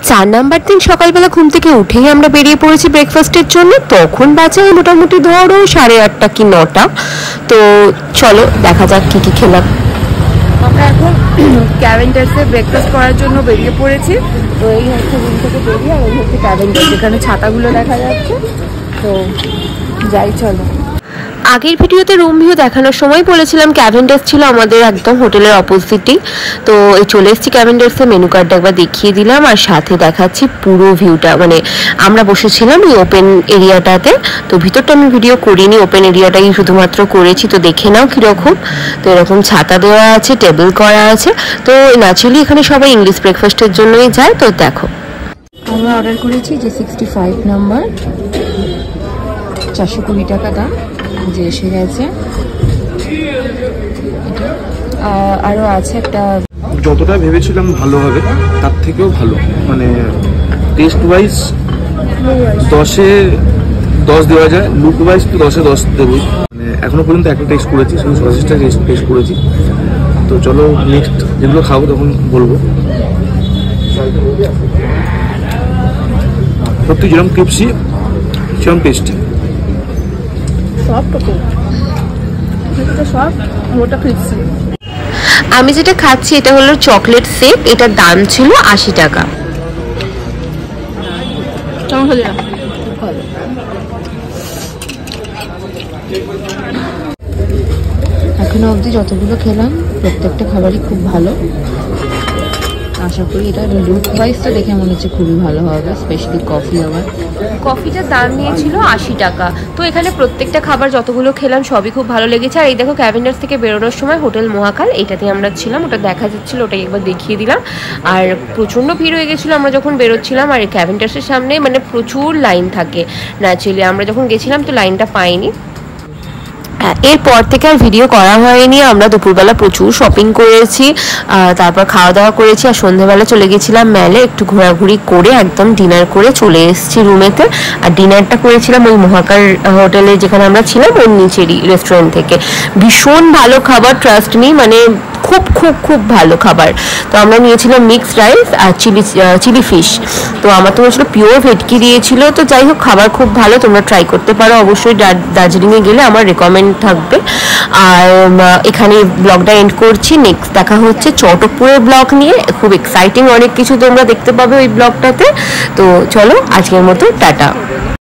4 number দিন সকালবেলা ঘুম থেকে উঠেই আমরা বেরিয়ে পড়েছি ব্রেকফাস্টের জন্য। তখন বাজে মোটামুটি ধরো 8:30 কি 9টা। তো চলো দেখা যাক কি কি খেলাম। আমরা এখন ক্যাভেন্ডার্সে ব্রেকফাস্ট করার জন্য বেরিয়ে পড়েছি। তো এই হচ্ছে রুম থেকে বেরিয়ে, আর এই হচ্ছে ক্যাভেন্ডার্স, যেখানে ছাতাগুলো দেখা যাচ্ছে। তো যাই চলো। আগের ভিডিওতে রুম ভিউ দেখানোর সময় বলেছিলাম ক্যাভেন্ডার্স ছিল আমাদের একদম হোটেলের অপোজিটেই। তো এই চলে এসেছি ক্যাভেন্ডার্সে, মেনু কার্ডটা একবার দেখিয়ে দিলাম, আর সাথে দেখাচ্ছি পুরো ভিউটা। মানে আমরা বসেছিলাম এই ওপেন এরিয়াটাতে, তো ভিতরটা আমি ভিডিও করিনি, ওপেন এরিয়াটাই শুধুমাত্র করেছি। তো দেখে নাও কীরকম। তো এরকম ছাতা দেওয়া আছে, টেবিল করা আছে। তো ন্যাচুরালি এখানে সবাই ইংলিশ ব্রেকফাস্টের জন্যই যায়। তো দেখো আমরা অর্ডার করেছি যে 65 নাম্বার, 420 টাকা দাম, যে এসে গেছে। আরও আছে একটা, যতটা ভেবেছিলাম ভালো হবে তার থেকেও ভালো। মানে টেস্ট ওয়াইজ 10-এ 10 দেওয়া যায়, লুক ওয়াইজ তো 10-এ 10 দেবই। মানে এখনো পর্যন্ত একটা টেস্ট করেছি, শুধু সসেসটা টেস্ট করেছি। তো চলো নেক্সট যেগুলো খাবো তখন বলবো। সত্যি যেরকম ক্রিপসি সেরকম টেস্টি। আমি যেটা খাচ্ছি এটা হলো চকলেট সেক, এটার দাম ছিল 80 টাকা। এখনো অবধি যতগুলো খেলাম প্রত্যেকটা খাবারই খুব ভালো। আশা করি এটা লুক ওয়াইজটা দেখে মনে হচ্ছে খুবই ভালো হবে, স্পেশালি কফি। আমার কফিটার দাম নিয়েছিল 80 টাকা। তো এখানে প্রত্যেকটা খাবার যতগুলো খেলাম সবই খুব ভালো লেগেছে। আর এই দেখো ক্যাভেন্ডার্স থেকে বেরোনোর সময় হোটেল মহাকাল, এটাতে আমরা ছিলাম, ওটা দেখা যাচ্ছিল, ওটাই একবার দেখিয়ে দিলাম। আর প্রচণ্ড ভিড় হয়ে গেছিলো আমরা যখন বেরোচ্ছিলাম। আর এই ক্যাভেন্ডার্সের সামনে মানে প্রচুর লাইন থাকে ন্যাচুরালি। আমরা যখন গেছিলাম তো লাইনটা পাইনি। এরপর থেকে আর ভিডিও করা হয়নি। আমরা দুপুরবেলা প্রচুর শপিং করেছি, তারপর খাওয়া দাওয়া করেছি, আর সন্ধ্যেবেলা চলে গেছিলাম মেলে, একটু ঘোরাঘুরি করে একদম ডিনার করে চলে এসেছি রুমেতে। আর ডিনারটা করেছিলাম ওই মহাকাল হোটেলে যেখানে আমরা ছিলাম, ওর নিচেরই রেস্টুরেন্ট থেকে। ভীষণ ভালো খাবার, ট্রাস্ট মি, মানে খুব খুব খুব ভালো খাবার। তো আমরা নিয়েছিলাম মিক্সড রাইস আর চিলি ফিশ। তো আমার তো হয়েছিল পিওর ভেটকি দিয়েছিল। তো যাই হোক খাবার খুব ভালো, তোমরা ট্রাই করতে পারো অবশ্যই। দার্জিলিংয়ে গেলে আমার রেকমেন্ড থাকবে। আর এখানে ব্লগটা এন্ড করছি। নেক্সট দেখা হচ্ছে চটকপুরের ব্লগ নিয়ে, খুব এক্সাইটিং অনেক কিছু তোমরা দেখতে পাবে ওই ব্লগটাতে। তো চলো আজকের মতো টাটা।